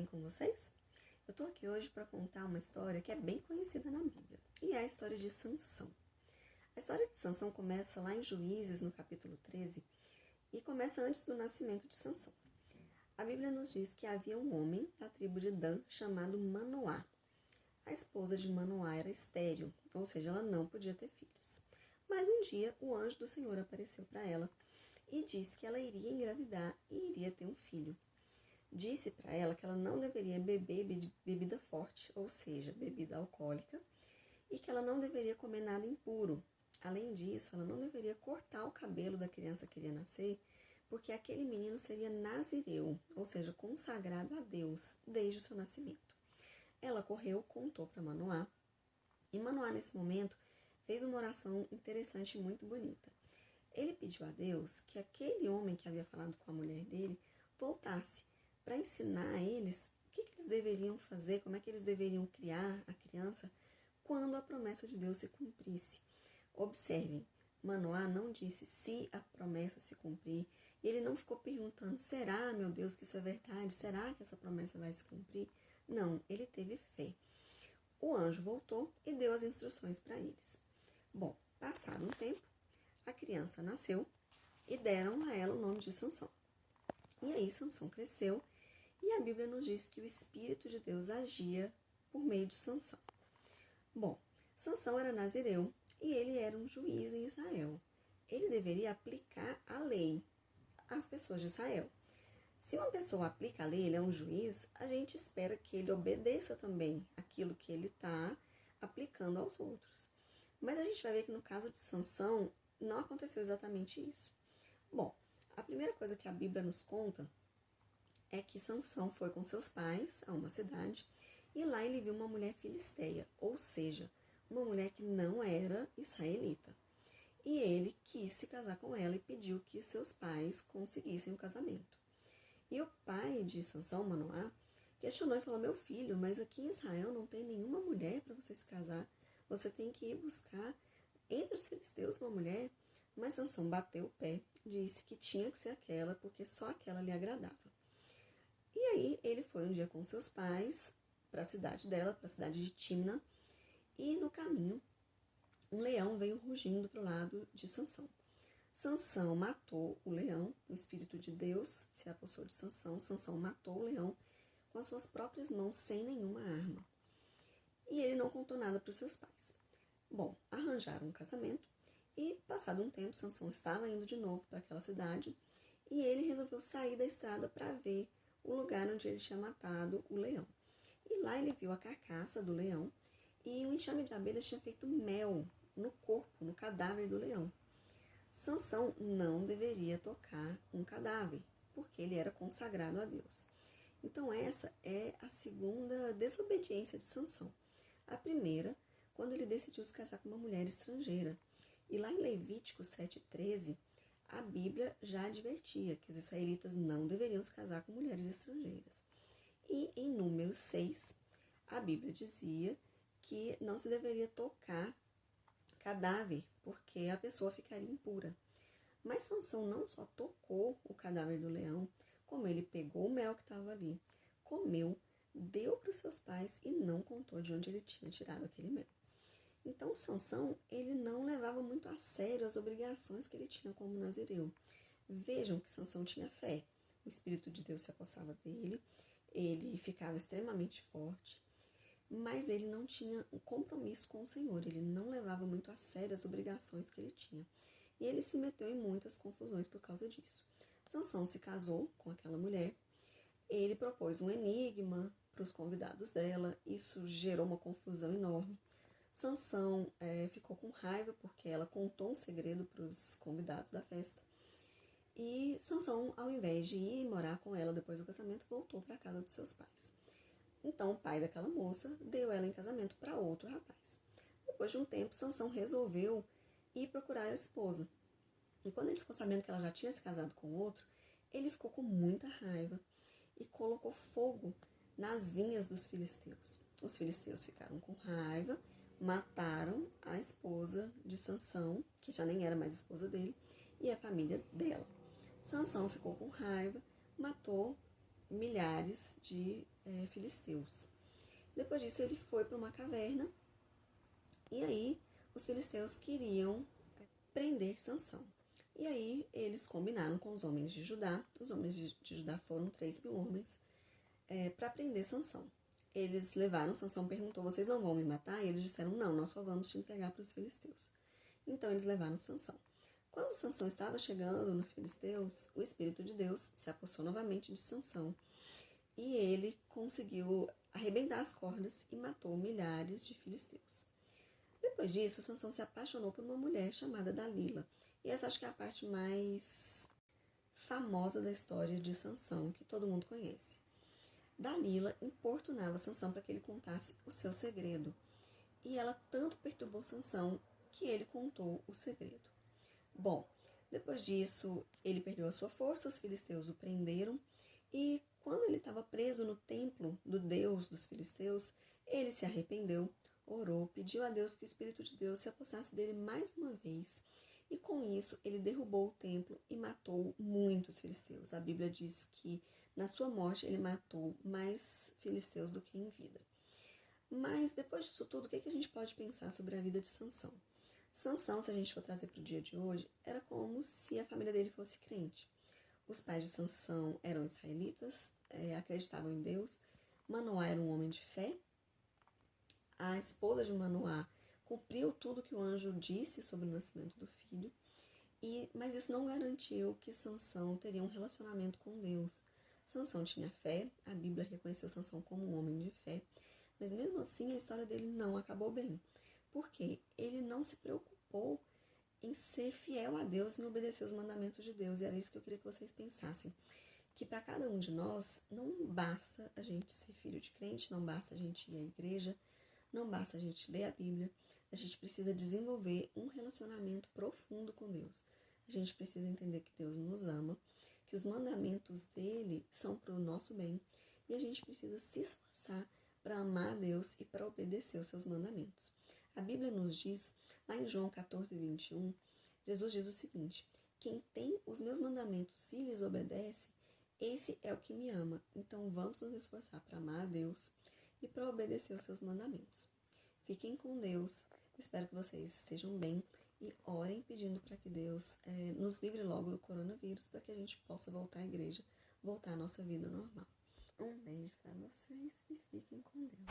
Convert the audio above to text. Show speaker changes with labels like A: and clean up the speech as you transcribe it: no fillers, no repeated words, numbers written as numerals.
A: com vocês? Eu tô aqui hoje para contar uma história que é bem conhecida na Bíblia, e é a história de Sansão. A história de Sansão começa lá em Juízes, no capítulo 13, e começa antes do nascimento de Sansão. A Bíblia nos diz que havia um homem da tribo de Dan chamado Manoá. A esposa de Manoá era estéril, ou seja, ela não podia ter filhos. Mas um dia o anjo do Senhor apareceu para ela e disse que ela iria engravidar e iria ter um filho. Disse para ela que ela não deveria beber bebida forte, ou seja, bebida alcoólica, e que ela não deveria comer nada impuro. Além disso, ela não deveria cortar o cabelo da criança que iria nascer, porque aquele menino seria nazireu, ou seja, consagrado a Deus desde o seu nascimento. Ela correu, contou para Manoá, e Manoá, nesse momento, fez uma oração interessante e muito bonita. Ele pediu a Deus que aquele homem que havia falado com a mulher dele voltasse para ensinar a eles o que eles deveriam fazer, como é que eles deveriam criar a criança quando a promessa de Deus se cumprisse. Observem, Manoá não disse se a promessa se cumprir, ele não ficou perguntando, será, meu Deus, que isso é verdade? Será que essa promessa vai se cumprir? Não, ele teve fé. O anjo voltou e deu as instruções para eles. Bom, passado um tempo, a criança nasceu e deram a ela o nome de Sansão. E aí Sansão cresceu e a Bíblia nos diz que o Espírito de Deus agia por meio de Sansão. Bom, Sansão era nazireu e ele era um juiz em Israel. Ele deveria aplicar a lei às pessoas de Israel. Se uma pessoa aplica a lei, ele é um juiz, a gente espera que ele obedeça também aquilo que ele está aplicando aos outros. Mas a gente vai ver que no caso de Sansão, não aconteceu exatamente isso. Bom, a primeira coisa que a Bíblia nos conta é que Sansão foi com seus pais a uma cidade e lá ele viu uma mulher filisteia, ou seja, uma mulher que não era israelita. E ele quis se casar com ela e pediu que seus pais conseguissem o casamento. E o pai de Sansão, Manoá, questionou e falou, meu filho, mas aqui em Israel não tem nenhuma mulher para você se casar. Você tem que ir buscar entre os filisteus uma mulher. Mas Sansão bateu o pé, disse que tinha que ser aquela, porque só aquela lhe agradava. E aí ele foi um dia com seus pais para a cidade dela, para a cidade de Timna, e no caminho um leão veio rugindo para o lado de Sansão. Sansão matou o leão, o Espírito de Deus se apossou de Sansão. Sansão matou o leão com as suas próprias mãos, sem nenhuma arma. E ele não contou nada para os seus pais. Bom, arranjaram um casamento e, passado um tempo, Sansão estava indo de novo para aquela cidade e ele resolveu sair da estrada para ver o lugar onde ele tinha matado o leão. E lá ele viu a carcaça do leão e um enxame de abelhas tinha feito mel no corpo, no cadáver do leão. Sansão não deveria tocar um cadáver, porque ele era consagrado a Deus. Então essa é a segunda desobediência de Sansão. A primeira, quando ele decidiu se casar com uma mulher estrangeira. E lá em Levítico 7,13, a Bíblia já advertia que os israelitas não deveriam se casar com mulheres estrangeiras. E em Números 6, a Bíblia dizia que não se deveria tocar cadáver, porque a pessoa ficaria impura. Mas Sansão não só tocou o cadáver do leão, como ele pegou o mel que estava ali, comeu, deu para os seus pais e não contou de onde ele tinha tirado aquele mel. Então Sansão, ele não levava muito a sério as obrigações que ele tinha como nazireu. Vejam que Sansão tinha fé. O Espírito de Deus se apossava dele, ele ficava extremamente forte, mas ele não tinha um compromisso com o Senhor, ele não levava muito a sério as obrigações que ele tinha. E ele se meteu em muitas confusões por causa disso. Sansão se casou com aquela mulher, ele propôs um enigma para os convidados dela, isso gerou uma confusão enorme. Sansão ficou com raiva porque ela contou um segredo para os convidados da festa. E Sansão, ao invés de ir morar com ela depois do casamento, voltou para a casa dos seus pais. Então o pai daquela moça deu ela em casamento para outro rapaz. Depois de um tempo, Sansão resolveu ir procurar a esposa. E quando ele ficou sabendo que ela já tinha se casado com outro, ele ficou com muita raiva e colocou fogo nas vinhas dos filisteus. Os filisteus ficaram com raiva, mataram a esposa de Sansão, que já nem era mais esposa dele, e a família dela. Sansão ficou com raiva, matou milhares de filisteus. Depois disso, ele foi para uma caverna e aí os filisteus queriam prender Sansão. E aí eles combinaram com os homens de Judá. Os homens de Judá foram 3.000 homens para prender Sansão. Eles levaram, Sansão perguntou, vocês não vão me matar? E eles disseram, não, nós só vamos te entregar para os filisteus. Então eles levaram Sansão. Quando Sansão estava chegando nos filisteus, o Espírito de Deus se apossou novamente de Sansão. E ele conseguiu arrebentar as cordas e matou milhares de filisteus. Depois disso, Sansão se apaixonou por uma mulher chamada Dalila. E essa acho que é a parte mais famosa da história de Sansão, que todo mundo conhece. Dalila importunava Sansão para que ele contasse o seu segredo. E ela tanto perturbou Sansão que ele contou o segredo. Bom, depois disso, ele perdeu a sua força, os filisteus o prenderam. E quando ele estava preso no templo do Deus dos filisteus, ele se arrependeu, orou, pediu a Deus que o Espírito de Deus se apossasse dele mais uma vez. E com isso, ele derrubou o templo e matou muitos filisteus. A Bíblia diz que na sua morte ele matou mais filisteus do que em vida. Mas depois disso tudo, o que a gente pode pensar sobre a vida de Sansão? Sansão, se a gente for trazer para o dia de hoje, era como se a família dele fosse crente. Os pais de Sansão eram israelitas, acreditavam em Deus. Manoá era um homem de fé. A esposa de Manoá cumpriu tudo que o anjo disse sobre o nascimento do filho. Mas isso não garantiu que Sansão teria um relacionamento com Deus. Sansão tinha fé, a Bíblia reconheceu Sansão como um homem de fé. Mas mesmo assim a história dele não acabou bem. Porque ele não se preocupou em ser fiel a Deus, em obedecer os mandamentos de Deus. E era isso que eu queria que vocês pensassem. Que para cada um de nós, não basta a gente ser filho de crente, não basta a gente ir à igreja, não basta a gente ler a Bíblia. A gente precisa desenvolver um relacionamento profundo com Deus. A gente precisa entender que Deus nos ama, que os mandamentos dele são para o nosso bem. E a gente precisa se esforçar para amar a Deus e para obedecer os seus mandamentos. A Bíblia nos diz, lá em João 14:21, Jesus diz o seguinte: quem tem os meus mandamentos e lhes obedece, esse é o que me ama. Então vamos nos esforçar para amar a Deus e para obedecer os seus mandamentos. Fiquem com Deus, espero que vocês estejam bem e orem pedindo para que Deus nos livre logo do coronavírus, para que a gente possa voltar à igreja, voltar à nossa vida normal. Um beijo para vocês e fiquem com Deus.